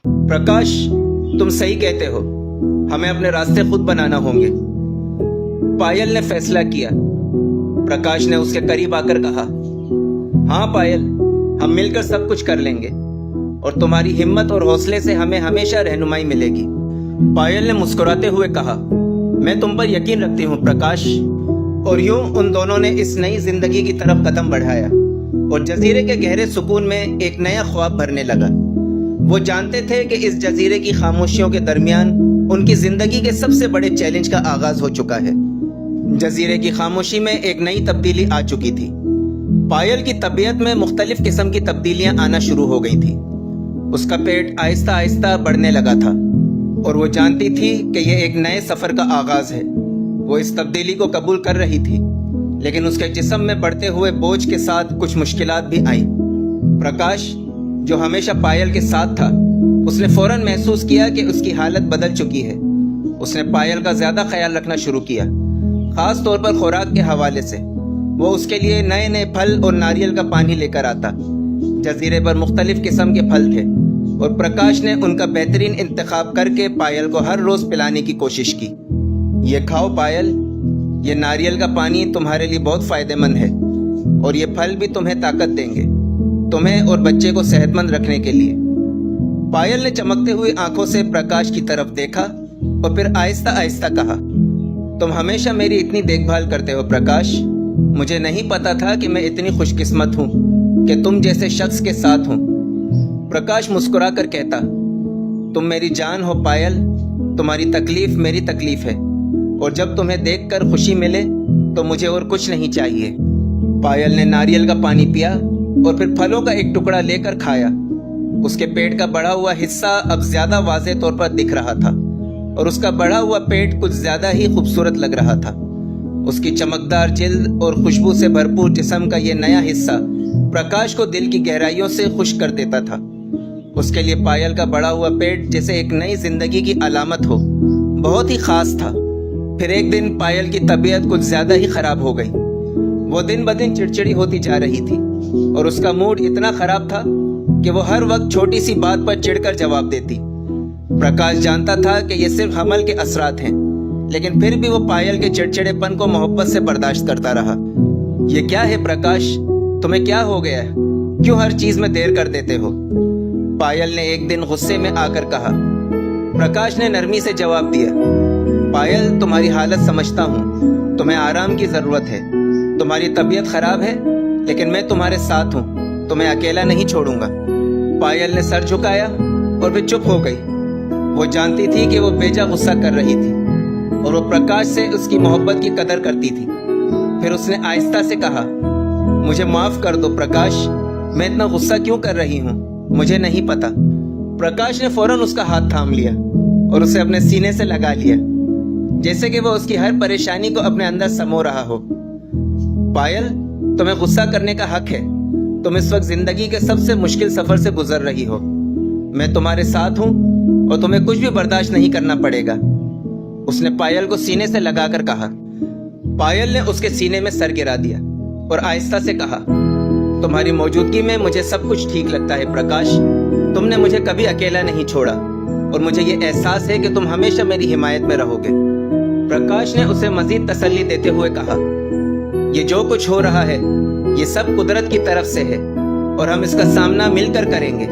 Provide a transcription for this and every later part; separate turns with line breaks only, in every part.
प्रकाश, तुम सही कहते हो, हमें अपने रास्ते खुद बनाना होंगे। पायल ने फैसला किया। प्रकाश ने उसके करीब आकर कहा, हाँ पायल, हम मिलकर सब कुछ कर लेंगे और तुम्हारी हिम्मत और हौसले से हमें हमेशा रहनुमाई मिलेगी। पायल ने मुस्कुराते हुए कहा, मैं तुम पर यकीन रखती हूँ प्रकाश। और यूं उन दोनों ने इस नई जिंदगी की तरफ कदम बढ़ाया और जजीरे के गहरे सुकून में एक नया ख्वाब भरने लगा। वो जानते थे कि इस जजीरे की खामोशियों के दरमियान उनकी जिंदगी के सबसे बड़े चैलेंज का आगाज हो चुका है। जजीरे की खामोशी में एक नई तब्दीली आ चुकी थी। पायल की तबीयत में मुख्तलिफ किस्म की तब्दीलियां आना शुरू हो गई थी। उसका पेट आहिस्ता आहिस्ता बढ़ने लगा था और वो जानती थी कि यह एक नए सफर का आगाज है। वो इस तब्दीली को कबूल कर रही थी, लेकिन उसके जिस्म में बढ़ते हुए बोझ के साथ कुछ मुश्किलात भी आई। प्रकाश, जो हमेशा पायल के साथ था, उसने फौरन महसूस किया कि उसकी हालत बदल चुकी है। उसने पायल का ज्यादा ख्याल रखना शुरू किया, खास तौर पर खुराक के हवाले से। वो उसके लिए नए नए फल और नारियल का पानी लेकर आता। जजीरे पर मुख्तलिफ किस्म के फल थे और प्रकाश ने उनका बेहतरीन इंतखाब करके पायल को हर रोज पिलाने की कोशिश की। ये खाओ पायल, ये नारियल का पानी तुम्हारे लिए बहुत फायदेमंद है और ये फल भी तुम्हें ताकत देंगे, तुम्हें और बच्चे को सेहतमंद रखने के लिए। पायल ने चमकते हुए आंखों से प्रकाश की तरफ देखा और फिर आहिस्ता आहिस्ता कहा, तुम हमेशा मेरी इतनी देखभाल करते हो प्रकाश। मुझे नहीं पता था कि मैं इतनी खुशकिस्मत हूँ कि तुम जैसे शख्स के साथ हूँ। प्रकाश मुस्कुरा कर कहता, तुम मेरी जान हो पायल, तुम्हारी तकलीफ मेरी तकलीफ है और जब तुम्हें देखकर खुशी मिले तो मुझे और कुछ नहीं चाहिए। पायल ने नारियल का पानी पिया और फिर फलों का एक टुकड़ा लेकर खाया। उसके पेट का बढ़ा हुआ हिस्सा अब ज्यादा वाज़ेह तौर पर दिख रहा था और उसका बढ़ा हुआ पेट कुछ ज्यादा ही खूबसूरत लग रहा था। उसकी चमकदार जिल्द और खुशबू से भरपूर जिस्म का यह नया हिस्सा प्रकाश को दिल की गहराइयों से खुश कर देता था। उसके लिए पायल का बढ़ा हुआ पेट जैसे एक नई जिंदगी की अलामत हो, बहुत ही खास था। फिर एक दिन पायल की तबीयत कुछ ज्यादा ही खराब हो गई। वो दिन ब दिन चिड़चिड़ी होती जा रही थी और उसका मूड इतना खराब था कि वो हर वक्त छोटी सी बात पर चिढ़कर जवाब देती। प्रकाश जानता था कि ये सिर्फ हमल के असरात हैं, लेकिन फिर भी वो पायल के चिड़चिड़ेपन को मोहब्बत से बर्दाश्त करता रहा। ये क्या है प्रकाश, तुम्हें क्या हो गया है? क्यों हर चीज में देर कर देते हो? पायल ने एक दिन गुस्से में आकर कहा। प्रकाश ने नरमी से जवाब दिया, पायल, तुम्हारी हालत समझता हूँ, तुम्हें आराम की जरूरत है, तुम्हारी तबीयत खराब है, लेकिन मैं तुम्हारे साथ हूँ, तुम्हें अकेला नहीं छोड़ूंगा। पायल ने सर झुकाया और फिर चुप हो गई। वो जानती थी कि वो बेजा गुस्सा कर रही थी और वो प्रकाश से उसकी मोहब्बत की कदर करती थी। फिर उसने आहिस्ता से कहा, मुझे माफ कर दो प्रकाश, मैं इतना गुस्सा क्यों कर रही हूँ, मुझे नहीं पता। प्रकाश ने फौरन उसका हाथ थाम लिया और उसे अपने सीने से लगा लिया, जैसे कि वो उसकी हर परेशानी को अपने अंदर समो रहा हो। पायल, तुम्हें गुस्सा करने का हक है। तुम इस वक्त जिंदगी के सबसे मुश्किल सफर से गुजर रही हो। मैं तुम्हारे साथ हूँ और तुम्हें कुछ भी बर्दाश्त नहीं करना पड़ेगा। उसने पायल को सीने से लगाकर कहा। पायल ने उसके सीने में सर गिरा दिया और आहिस्ता से कहा, तुम्हारी मौजूदगी में मुझे सब कुछ ठीक लगता है प्रकाश। तुमने मुझे कभी अकेला नहीं छोड़ा और मुझे ये एहसास है कि तुम हमेशा मेरी हिमायत में रहोगे। प्रकाश ने उसे मजीद तसल्ली देते हुए कहा, ये जो कुछ हो रहा है ये सब कुदरत की तरफ से है और हम इसका सामना मिलकर करेंगे।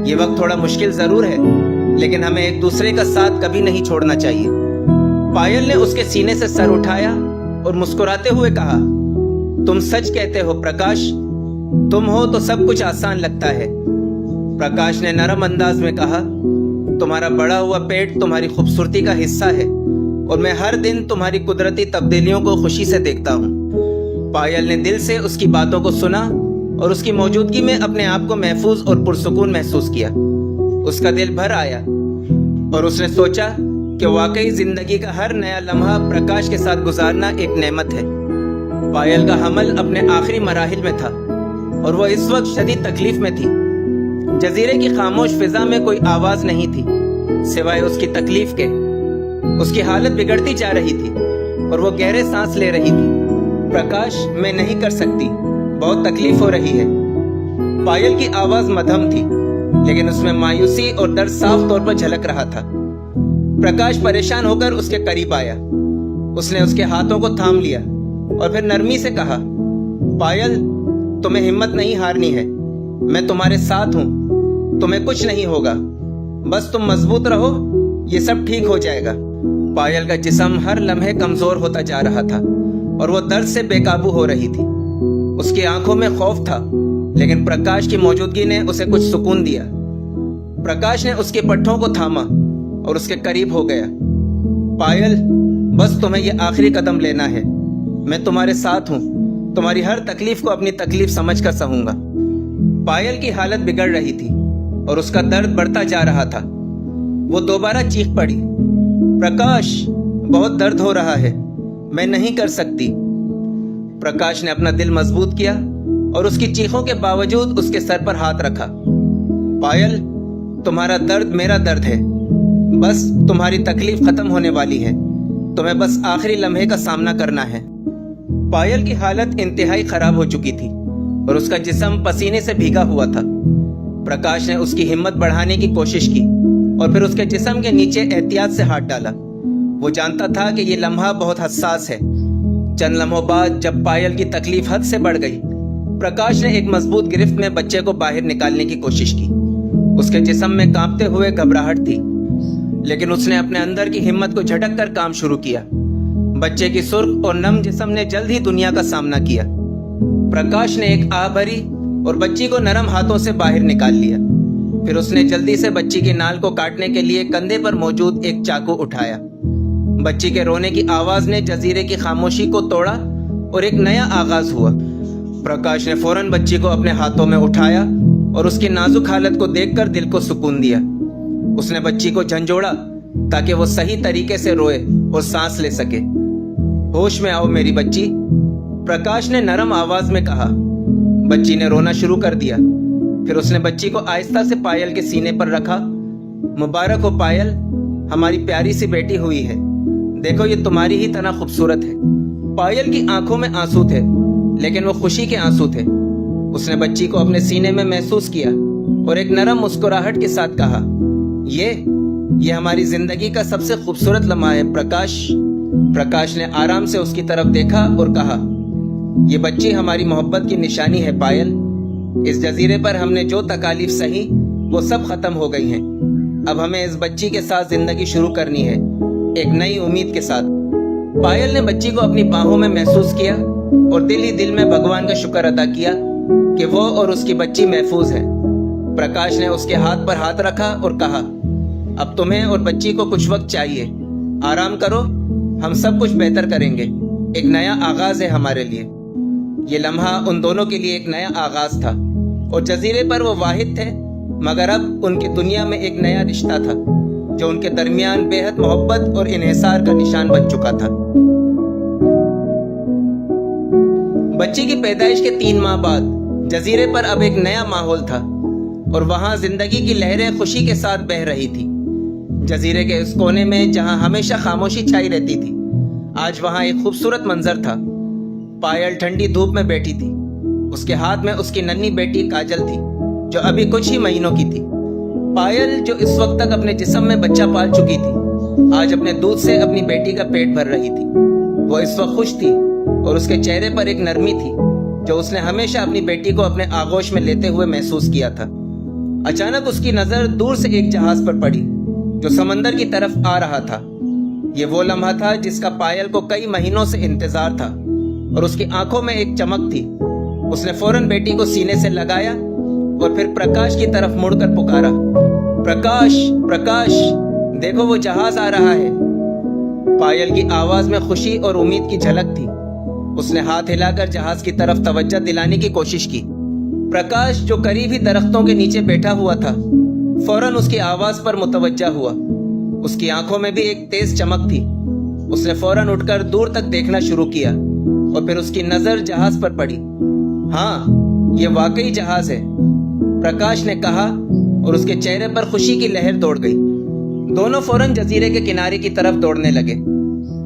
ये वक्त थोड़ा मुश्किल जरूर है, लेकिन हमें एक दूसरे का साथ कभी नहीं छोड़ना चाहिए। पायल ने उसके सीने से सर उठाया और मुस्कुराते हुए कहा, तुम सच कहते हो प्रकाश, तुम हो तो सब कुछ आसान लगता है। प्रकाश ने नरम अंदाज में कहा, तुम्हारा बढ़ा हुआ पेट तुम्हारी खूबसूरती का हिस्सा है और मैं हर दिन तुम्हारी कुदरती तब्दीलियों को खुशी से देखता हूँ। पायल ने दिल से उसकी बातों को सुना और उसकी मौजूदगी में अपने आप को महफूज और पुरसुकून महसूस किया। उसका दिल भर आया और उसने सोचा कि वाकई जिंदगी का हर नया लम्हा प्रकाश के साथ गुजारना एक नेमत है। पायल का हमल अपने आखिरी मराहिल में था और वह इस वक्त शदीद तकलीफ में थी। जजीरे की खामोश फिजा में कोई आवाज नहीं थी सिवाय उसकी तकलीफ के। उसकी हालत बिगड़ती जा रही थी और वो गहरे सांस ले रही थी। प्रकाश, मैं नहीं कर सकती, बहुत तकलीफ हो रही है। पायल की आवाज मध्यम थी लेकिन उसमें मायूसी और दर्द साफ तौर पर झलक रहा था। प्रकाश परेशान होकर उसके करीब आया। उसने उसके हाथों को थाम लिया और फिर नरमी से कहा, पायल, तुम्हें हिम्मत नहीं हारनी है। मैं तुम्हारे साथ हूं, तुम्हें कुछ नहीं होगा। बस तुम मजबूत रहो, ये सब ठीक हो जाएगा। पायल का जिस्म हर लम्हे कमजोर होता जा रहा था और वो दर्द से बेकाबू हो रही थी। उसकी आंखों में खौफ था, लेकिन प्रकाश की मौजूदगी ने उसे कुछ सुकून दिया। प्रकाश ने उसके पट्टों को थामा और उसके करीब हो गया। पायल, बस तुम्हें ये आखिरी कदम लेना है। मैं तुम्हारे साथ हूं, तुम्हारी हर तकलीफ को अपनी तकलीफ समझकर सहूंगा। पायल की हालत बिगड़ रही थी और उसका दर्द बढ़ता जा रहा था। वो दोबारा चीख पड़ी, प्रकाश, बहुत दर्द हो रहा है, मैं नहीं कर सकती। प्रकाश ने अपना दिल मजबूत किया और उसकी चीखों के बावजूद उसके सर पर हाथ रखा। पायल, तुम्हारा दर्द मेरा दर्द है। बस तुम्हारी तकलीफ खत्म होने वाली है। तुम्हें बस आखिरी लम्हे का सामना करना है। पायल की हालत इंतहाई खराब हो चुकी थी और उसका जिस्म पसीने से भीगा हुआ था। प्रकाश ने उसकी हिम्मत बढ़ाने की कोशिश की और फिर उसके जिस्म के नीचे एहतियात से हाथ डाला। वो जानता था कि ये लम्हा बहुत हसास है। चंद लम्हों बाद जब पायल की तकलीफ हद से बढ़ गई, प्रकाश ने एक मजबूत गिरफ्त में बच्चे को बाहर निकालने की कोशिश की। उसके जिस्म में कांपते हुए घबराहट थी, लेकिन उसने अपने अंदर की हिम्मत को झटक कर काम शुरू किया। बच्चे की सुर्ख और नम जिस्म ने जल्द ही दुनिया का सामना किया। प्रकाश ने एक आह भरी और बच्ची को नरम हाथों से बाहर निकाल लिया। फिर उसने जल्दी से बच्ची की नाल को काटने के लिए कंधे पर मौजूद एक चाकू उठाया। बच्ची के रोने की आवाज ने जजीरे की खामोशी को तोड़ा और एक नया आगाज हुआ। प्रकाश ने फौरन बच्ची को अपने हाथों में उठाया और उसकी नाजुक हालत को देखकर दिल को सुकून दिया। उसने बच्ची को झंझोड़ा ताकि वो सही तरीके से रोए और सांस ले सके। होश में आओ मेरी बच्ची, प्रकाश ने नरम आवाज में कहा। बच्ची ने रोना शुरू कर दिया। फिर उसने बच्ची को आहिस्ता से पायल के सीने पर रखा। मुबारक हो पायल, हमारी प्यारी सी बेटी हुई है। देखो, ये तुम्हारी ही तरह खूबसूरत है। पायल की आंखों में आंसू थे, लेकिन वो खुशी के आंसू थे। उसने बच्ची को अपने सीने में महसूस किया और एक नरम मुस्कुराहट के साथ कहा, ये हमारी जिंदगी का सबसे खूबसूरत लम्हा है प्रकाश। प्रकाश ने आराम से उसकी तरफ देखा और कहा, ये बच्ची हमारी मोहब्बत की निशानी है पायल। इस जजीरे पर हमने जो तकालीफ सही वो सब खत्म हो गई हैं। अब हमें इस बच्ची के साथ जिंदगी शुरू करनी है, एक नई उम्मीद के साथ। पायल ने बच्ची को अपनी बाहों में महसूस किया और दिल ही दिल में भगवान का शुक्र अदा किया कि वो और उसकी बच्ची महफूज है। प्रकाश ने उसके हाथ पर हाथ रखा और कहा, अब तुम्हें और बच्ची को कुछ वक्त चाहिए, आराम करो, हम सब कुछ बेहतर करेंगे। एक नया आगाज है हमारे लिए। ये लम्हा उन दोनों के लिए एक नया आगाज था और जजीरे पर वो वाहिद थे, मगर अब उनकी दुनिया में एक नया रिश्ता था जो उनके दरमियान बेहद मोहब्बत और इन्हिसार का निशान बन चुका था। बच्ची की पैदाइश के 3 माह बाद जजीरे पर अब एक नया माहौल था और वहां जिंदगी की लहरें खुशी के साथ बह रही थी। जजीरे के उस कोने में जहां हमेशा खामोशी छाई रहती थी, आज वहां एक खूबसूरत मंजर था। पायल ठंडी धूप में बैठी थी। उसके हाथ में उसकी नन्ही बेटी काजल थी, जो अभी कुछ ही महीनों की थी। पायल, जो इस वक्त तक अपने जिस्म में बच्चा पाल चुकी थी, आज अपने दूध से अपनी बेटी का पेट भर रही थी। वो इस वक्त खुश थी और उसके चेहरे पर एक नरमी थी जो उसने हमेशा अपनी बेटी को अपने आगोश में लेते हुए महसूस किया था। अचानक उसकी नजर दूर से एक जहाज पर पड़ी जो समंदर की तरफ आ रहा था। ये वो लम्हा था जिसका पायल को कई महीनों से इंतजार था और उसकी आंखों में एक चमक थी। उसने फौरन बेटी को सीने से लगाया और फिर प्रकाश की तरफ मुड़कर पुकारा, प्रकाश, प्रकाश, देखो वो जहाज आ रहा है। पायल की आवाज में खुशी और उम्मीद की झलक थी। उसने हाथ हिलाकर जहाज की तरफ तवज्जो दिलाने की कोशिश की। प्रकाश, जो करीब ही दरख्तों के नीचे बैठा हुआ था, फौरन उसकी आवाज पर मुतवज्जा हुआ। उसकी आंखों में भी एक तेज चमक थी। उसने फौरन उठकर दूर तक देखना शुरू किया और फिर उसकी नजर जहाज पर पड़ी। हाँ, ये वाकई जहाज है, प्रकाश ने कहा और उसके चेहरे पर खुशी की लहर दौड़ गई। दोनों फौरन जजीरे के किनारे की तरफ दौड़ने लगे।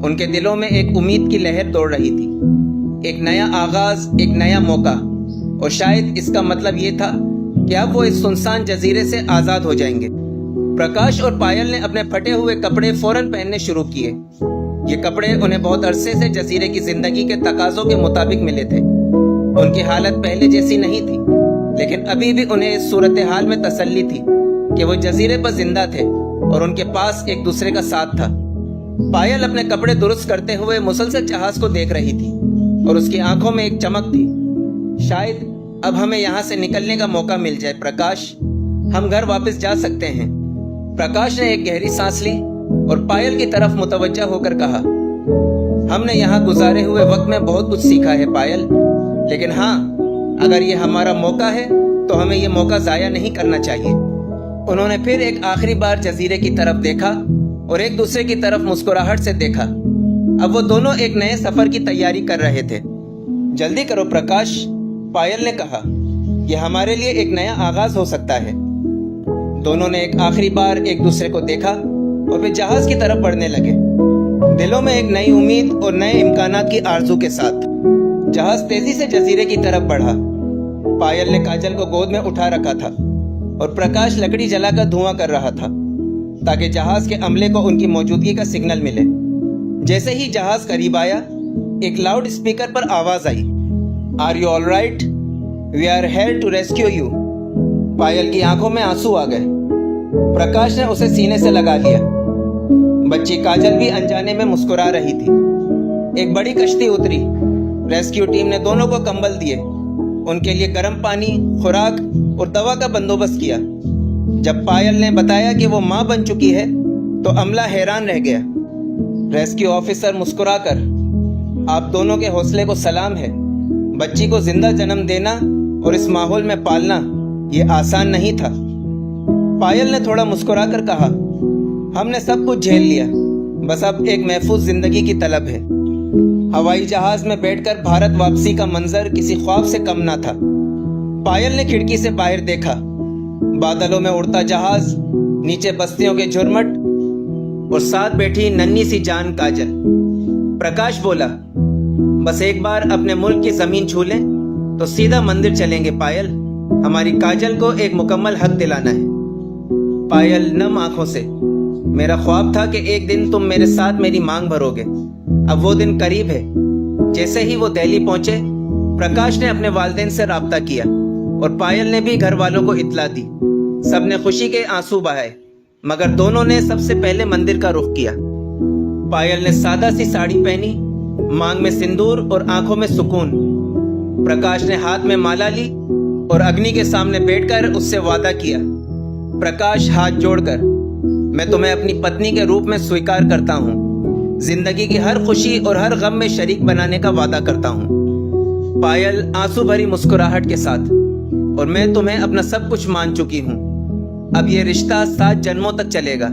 उनके दिलों में एक उम्मीद की लहर दौड़ रही थी, एक नया आगाज, एक नया मौका। और शायद इसका मतलब ये था कि अब वो इस सुनसान जजीरे से आजाद हो जाएंगे। प्रकाश और पायल ने अपने फटे हुए कपड़े फौरन पहनने शुरू किए। ये कपड़े उन्हें बहुत अरसे से जजीरे की जिंदगी के तकाजों के मुताबिक मिले थे। उनकी हालत पहले जैसी नहीं थी, लेकिन अभी भी उन्हें इस सूरत हाल में तसल्ली थी कि वो जजीरे पर जिंदा थे और उनके पास एक दूसरे का साथ था। पायल अपने कपड़े दुरुस्त करते हुए मुसलसल जहाज को देख रही थी और उसकी आंखों में एक चमक थी। शायद अब हमें यहाँ से निकलने का मौका मिल जाए प्रकाश, हम घर वापस जा सकते हैं। प्रकाश ने एक गहरी सांस ली और पायल की तरफ मुतवज्जा होकर कहा, हमने यहाँ गुजारे हुए वक्त में बहुत कुछ सीखा है पायल, लेकिन हाँ, अगर ये हमारा मौका है तो हमें ये मौका जाया नहीं करना चाहिए। उन्होंने फिर एक आखिरी बार जजीरे की तरफ देखा और एक दूसरे की तरफ मुस्कुराहट से देखा। अब वो दोनों एक नए सफर की तैयारी कर रहे थे। जल्दी करो प्रकाश, पायल ने कहा, यह हमारे लिए एक नया आगाज हो सकता है। दोनों ने एक आखिरी बार एक दूसरे को देखा और फिर जहाज की तरफ बढ़ने लगे, दिलों में एक नई उम्मीद और नए इम्कानात की आरजू के साथ। जहाज तेजी से जजीरे की तरफ बढ़ा। पायल ने काजल को गोद में उठा रखा था और प्रकाश लकड़ी जलाकर धुआं कर रहा था ताकि जहाज के अमले को उनकी मौजूदगी का सिग्नल मिले। जैसे ही जहाज करीब आया, एक लाउड स्पीकर पर आवाज आई, are you all right? We are here to rescue you. Payal की आंखों में आंसू आ गए। प्रकाश ने उसे सीने से लगा लिया। बच्ची काजल भी अनजाने में मुस्कुरा रही थी। एक बड़ी कश्ती उतरी। रेस्क्यू टीम ने दोनों को कंबल दिए, उनके लिए गर्म पानी, खुराक और दवा का बंदोबस्त किया। जब पायल ने बताया कि वो मां बन चुकी है तो अमला हैरान रह गया। रेस्क्यू ऑफिसर मुस्कुराकर, आप दोनों के हौसले को सलाम है। बच्ची को जिंदा जन्म देना और इस माहौल में पालना ये आसान नहीं था। पायल ने थोड़ा मुस्कुराकर कहा, हमने सब कुछ झेल लिया, बस अब एक महफूज जिंदगी की तलब है। हवाई जहाज में बैठकर भारत वापसी का मंजर किसी ख्वाब से कम ना था। पायल ने खिड़की से बाहर देखा, बादलों में उड़ता जहाज, नीचे बस्तियों के झुरमट और साथ बैठी नन्ही सी जान काजल। प्रकाश बोला, बस एक बार अपने मुल्क की जमीन छू लें तो सीधा मंदिर चलेंगे पायल, हमारी काजल को एक मुकम्मल हक दिलाना है। पायल नम आंखों से, मेरा ख्वाब था कि एक दिन तुम मेरे साथ मेरी मांग भरोगे, अब वो दिन करीब है। जैसे ही वो दिल्ली पहुंचे, प्रकाश ने अपने वालिदैन से राब्ता किया और पायल ने भी घर वालों को इत्तला दी। सबने खुशी के आंसू बहाए, मगर दोनों ने सबसे पहले मंदिर का रुख किया। पायल ने सादा सी साड़ी पहनी, मांग में सिंदूर और आंखों में सुकून। प्रकाश ने हाथ में माला ली और अग्नि के सामने बैठकर उससे वादा किया, प्रकाश हाथ जोड़कर, मैं तुम्हें अपनी पत्नी के रूप में स्वीकार करता हूँ। जिंदगी की हर खुशी और हर गम में शरीक बनाने का वादा करता हूँ। पायल आंसू भरी मुस्कुराहट के साथ, और मैं तुम्हें अपना सब कुछ मान चुकी हूँ। अब ये रिश्ता 7 जन्मों तक चलेगा।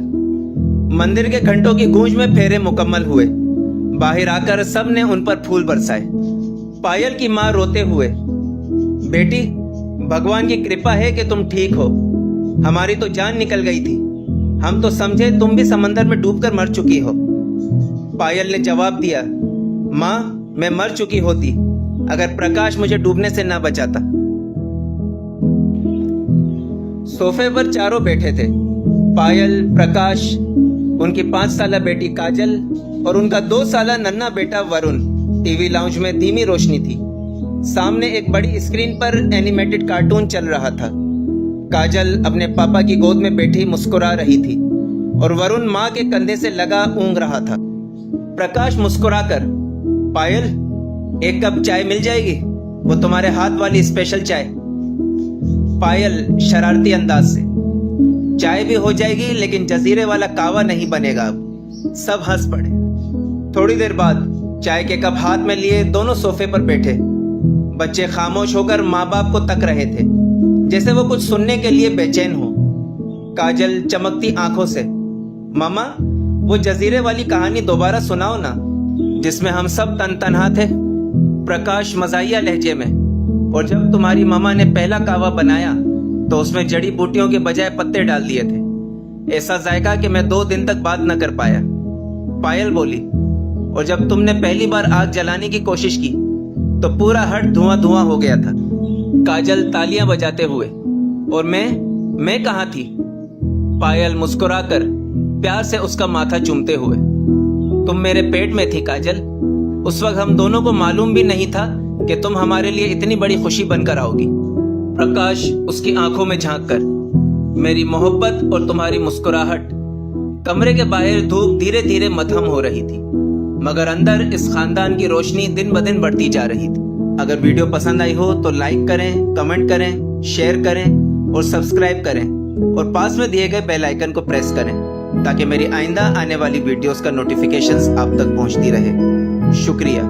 मंदिर के घंटों की गूंज में फेरे मुकम्मल हुए। बाहर आकर सब ने उन पर फूल बरसाए। पायल की माँ रोते हुए, बेटी, भगवान की कृपा है कि तुम ठीक हो, हमारी तो जान निकल गई थी, हम तो समझे तुम भी समंदर में डूबकर मर चुकी हो। पायल ने जवाब दिया, माँ, मैं मर चुकी होती अगर प्रकाश मुझे डूबने से ना बचाता। सोफे पर चारों बैठे थे, पायल, प्रकाश, उनकी 5 साला बेटी काजल और उनका 2 साला नन्हा बेटा वरुण। टीवी लाउंज में धीमी रोशनी थी। सामने एक बड़ी स्क्रीन पर एनिमेटेड कार्टून चल रहा था। काजल अपने पापा की गोद में बैठी मुस्कुरा रही थी और वरुण माँ के कंधे से लगा ऊँग रहा था। प्रकाश मुस्कुराकर, पायल, एक कप चाय मिल जाएगी, वो तुम्हारे हाथ वाली स्पेशल चाय। पायल शरारती अंदाज से, चाय भी हो जाएगी लेकिन जजीरे वाला कावा नहीं बनेगा। अब सब हंस पड़े। थोड़ी देर बाद चाय के कप हाथ में लिए दोनों सोफे पर बैठे। बच्चे खामोश होकर माँ बाप को तक रहे थे, जैसे वो कुछ सुनने के लिए बेचैन हो। काजल चमकती आंखों से, मामा, वो जजीरे वाली कहानी दोबारा सुनाओ ना, जिसमें हम सब तनहा थे। प्रकाश मजाहिया लहजे में, और जब तुम्हारी मामा ने पहला कावा बनाया तो उसमें जड़ी बूटियों के बजाय पत्ते डाल दिए थे, ऐसा जायका कि मैं 2 दिन तक बात न कर पाया। पायल बोली, और जब तुमने पहली बार आग जलाने की कोशिश की तो पूरा हट धुआं धुआं हो गया था। काजल तालियां बजाते हुए, और मैं कहाँ थी? पायल मुस्कुराकर प्यार से उसका माथा चूमते हुए। तुम मेरे पेट में थी काजल। उस वक्त हम दोनों को मालूम भी नहीं था कि तुम हमारे लिए इतनी बड़ी खुशी बनकर आओगी। प्रकाश उसकी आंखों में झांक कर, मेरी मोहब्बत और तुम्हारी मुस्कुराहट। कमरे के बाहर धूप धीरे धीरे मध्यम हो रही थी, मगर अंदर इस खानदान की रोशनी दिन ब दिन बढ़ती जा रही थी। अगर वीडियो पसंद आई हो तो लाइक करें, कमेंट करें, शेयर करें और सब्सक्राइब करें और पास में दिए गए बेल आइकन को प्रेस करें ताकि मेरी आइंदा आने वाली वीडियोस का नोटिफिकेशंस आप तक पहुंचती रहे। शुक्रिया।